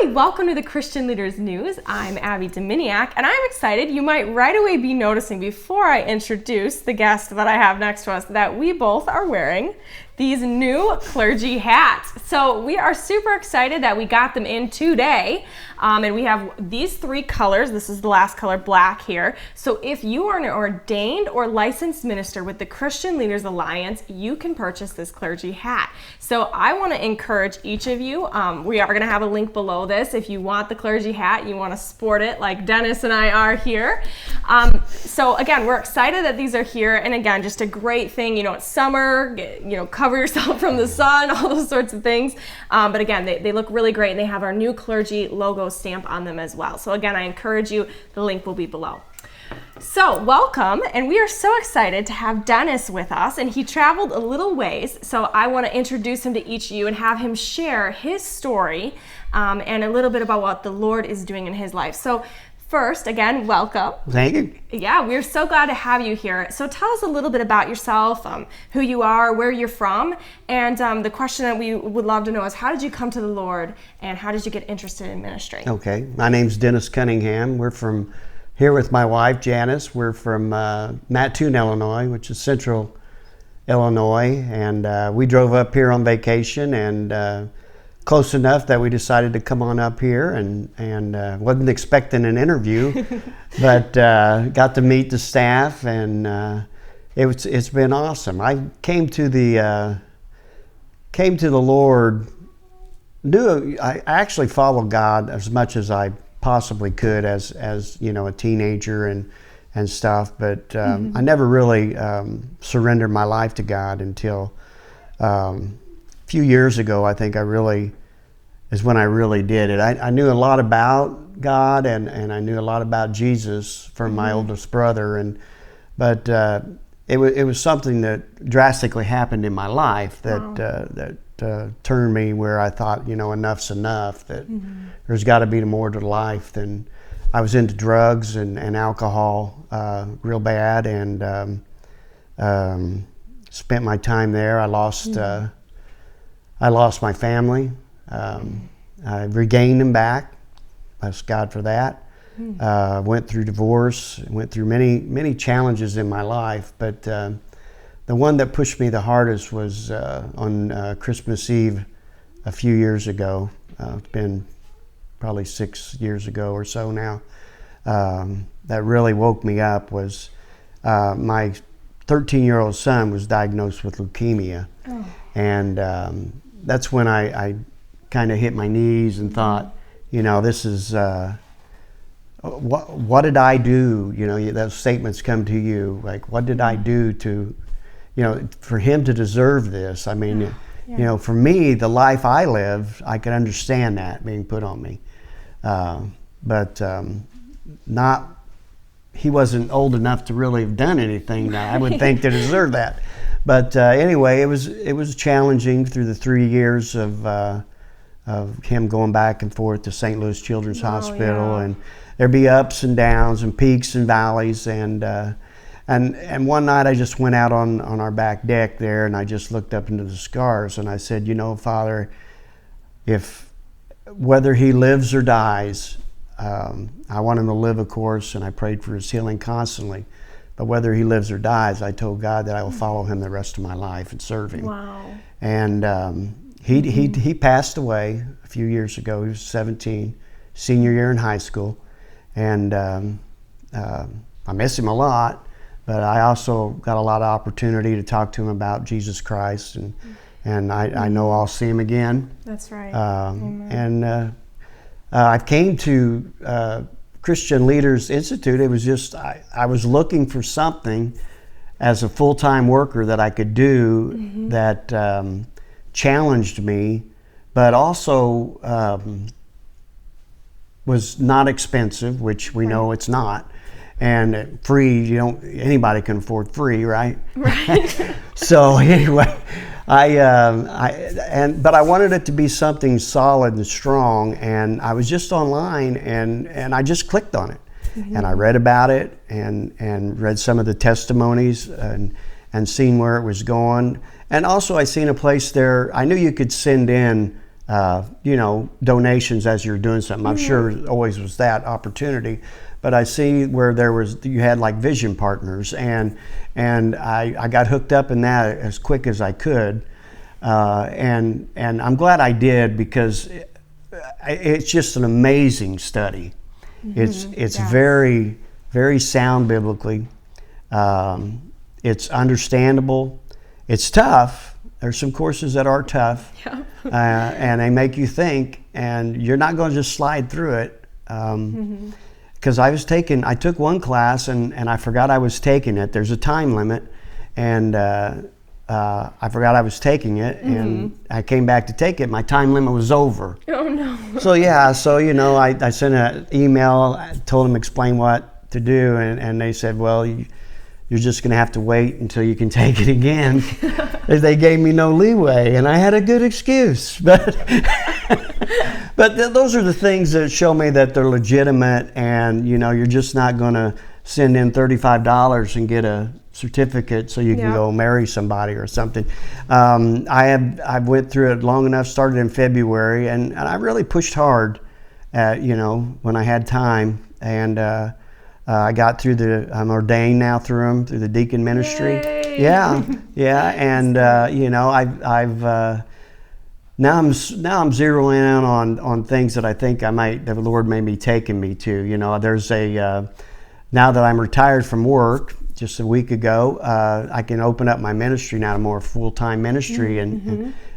Hi, welcome to the Christian Leaders News. I'm Abby Dominiak, and I'm excited. You might right away be noticing before I introduce the guest that I have next to us that we both are wearing these new Clergy hats. So we are super excited that we got them in today. And we have these three colors. This is the last color, black here. So if you are an ordained or licensed minister with the Christian Leaders Alliance, you can purchase this Clergy hat. So I want to encourage each of you. We are going to have a link below this. If you want the Clergy hat, you want to sport it like Dennis and I are here. So again, we're excited that these are here. And again, just a great thing. You know, it's summer, cover yourself from the sun, all those sorts of things. But again, they look really great, and they have our new Clergy logo stamp on them as well. So again, I encourage you, the link will be below. So welcome, and we are so excited to have Dennis with us, and he traveled a little ways, so I want to introduce him to each of you and have him share his story and a little bit about what the Lord is doing in his life. So first, again, welcome. Thank you. Yeah, we're so glad to have you here. So tell us a little bit about yourself, who you are, where you're from, and the question that we would love to know is, how did you come to the Lord, and how did you get interested in ministry? Okay, my name's Dennis Cunningham. We're from here with my wife, Janice. We're from Mattoon, Illinois, which is central Illinois, and we drove up here on vacation, and close enough that we decided to come on up here, and wasn't expecting an interview, but got to meet the staff, and it's been awesome. I came to the Lord. I actually followed God as much as I possibly could as a teenager and stuff, but I never really surrendered my life to God until a few years ago. I think is when I really did it. I knew a lot about God, and I knew a lot about Jesus from my oldest brother, but it was something that drastically happened in my life that turned me where I thought, enough's enough, that there's got to be more to life than. I was into drugs and alcohol real bad, and spent my time there. I lost my family. I regained them back. Bless God for that. Went through divorce, went through many challenges in my life, but the one that pushed me the hardest was on Christmas Eve a few years ago. It's been probably 6 years ago or so now. That really woke me up was my 13-year-old son was diagnosed with leukemia. And that's when I kind of hit my knees and thought, this is, what did I do? Those statements come to you, like, what did I do to, for him to deserve this? I mean, for me, the life I lived, I could understand that being put on me. But he wasn't old enough to really have done anything that I would think to deserve that. But anyway, it was challenging through the 3 years of him going back and forth to St. Louis Children's Hospital, and there'd be ups and downs and peaks and valleys, and one night I just went out on our back deck there, and I just looked up into the scars, and I said, Father, whether he lives or dies, I want him to live, of course, and I prayed for his healing constantly. But whether he lives or dies, I told God that I will follow him the rest of my life and serve him. Wow. And he passed away a few years ago. He was 17, senior year in high school. And I miss him a lot, but I also got a lot of opportunity to talk to him about Jesus Christ. And I know I'll see him again. That's right. I came to Christian Leaders Institute. It was just, I was looking for something as a full-time worker that I could do that challenged me, but also was not expensive, which we know it's not, and free. Anybody can afford free, right? Right. So anyway, but I wanted it to be something solid and strong, and I was just online, and I just clicked on it, and I read about it, and read some of the testimonies, and seen where it was going, and also I seen a place there. I knew you could send in donations as you're doing something. I'm sure it always was that opportunity, but I see where you had like vision partners, and I got hooked up in that as quick as I could, and I'm glad I did, because it's just an amazing study. It's very, very sound biblically. It's understandable. It's tough. There's some courses that are tough, and they make you think, and you're not going to just slide through it. Because I took one class and I forgot I was taking it. There's a time limit, and I forgot I was taking it, and I came back to take it. My time limit was over. Oh no. I sent an email, told them explain what to do, and they said, well, you're just going to have to wait until you can take it again. They gave me no leeway, and I had a good excuse. But those are the things that show me that they're legitimate, and you're just not going to send in $35 and get a certificate so you can go marry somebody or something. I went through it long enough, started in February, and I really pushed hard at, when I had time, and I got through I'm ordained now through the deacon ministry. Yay. Yeah, and I've now I'm zeroing in on things that I think the Lord may be taking me to. There's now that I'm retired from work just a week ago, I can open up my ministry now to more full-time ministry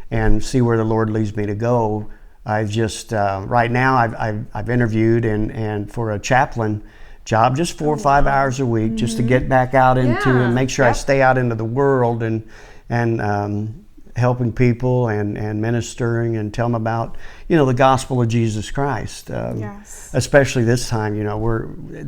and see where the Lord leads me to go. I've just right now I've interviewed and for a chaplain job, just 4 or 5 hours a week, just to get back out into and make sure I stay out into the world and helping people and ministering and tell them about the gospel of Jesus Christ. Especially this time,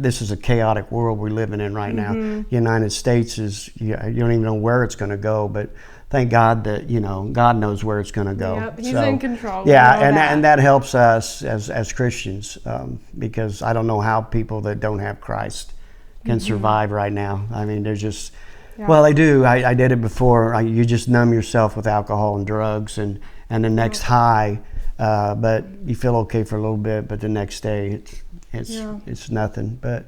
this is a chaotic world we're living in right now. The United States you don't even know where it's going to go, but thank God that God knows where it's going to go. Yep, He's in control. And that helps us as Christians, because I don't know how people that don't have Christ can survive right now. I mean, they're just well, they do. I did it before. You just numb yourself with alcohol and drugs, and the next high, but you feel okay for a little bit, but the next day it's nothing. But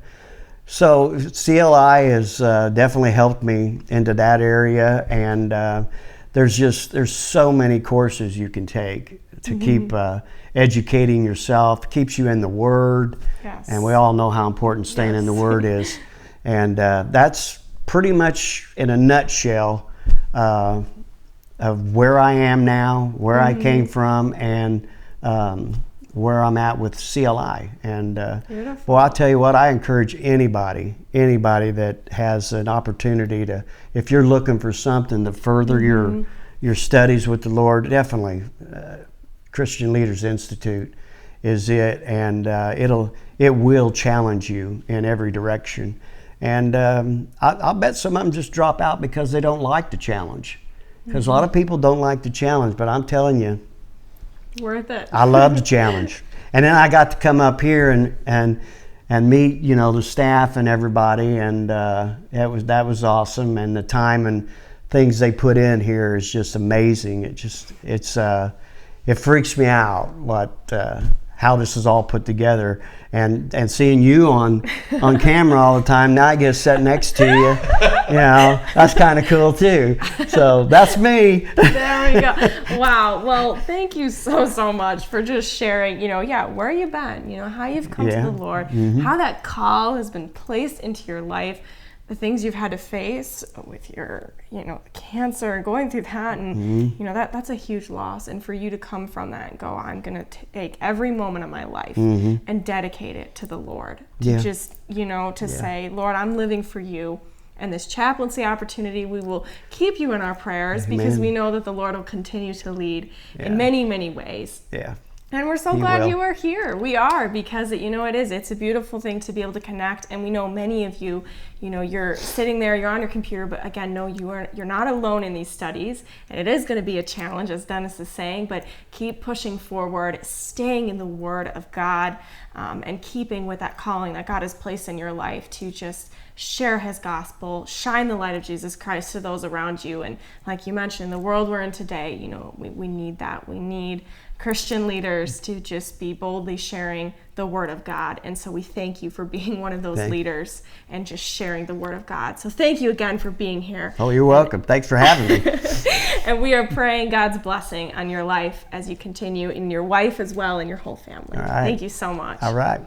so CLI has definitely helped me into that area, and there's so many courses you can take to keep educating yourself. It keeps you in the Word, and we all know how important staying in the Word is, and that's pretty much in a nutshell of where I am now, where I came from, and where I'm at with CLI. And well, I'll tell you what, I encourage anybody that has an opportunity to, if you're looking for something to further your studies with the Lord, definitely Christian Leaders Institute is it, and it will challenge you in every direction. And I'll bet some of them just drop out because they don't like the challenge. Because a lot of people don't like the challenge, but I'm telling you, worth it. I love the challenge. And then I got to come up here and meet the staff and everybody, and that was awesome. And the time and things they put in here is just amazing. It freaks me out how this is all put together, and seeing you on camera all the time. Now I get to sit next to you. That's kind of cool too. So that's me. There we go. Wow. Well, thank you so much for just sharing, where you've been, how you've come to the Lord, how that call has been placed into your life, the things you've had to face with your, cancer and going through that. And, that's a huge loss. And for you to come from that and go, I'm going to take every moment of my life and dedicate it to the Lord. To just, say, Lord, I'm living for you. And this chaplaincy opportunity, we will keep you in our prayers. Amen. Because we know that the Lord will continue to lead in many, many ways. Yeah. And we're so glad you are here. We are, because it's a beautiful thing to be able to connect. And we know many of you, you're sitting there, you're on your computer, but again, no, you're not alone in these studies. And it is going to be a challenge, as Dennis is saying, but keep pushing forward, staying in the Word of God, and keeping with that calling that God has placed in your life to just share His gospel, shine the light of Jesus Christ to those around you. And like you mentioned, the world we're in today, we need that. We need Christian leaders to just be boldly sharing the Word of God. And so we thank you for being one of those leaders and just sharing the Word of God. So thank you again for being here. Oh, you're welcome. Thanks for having me. And we are praying God's blessing on your life as you continue, and your wife as well, and your whole family. All right. Thank you so much. All right.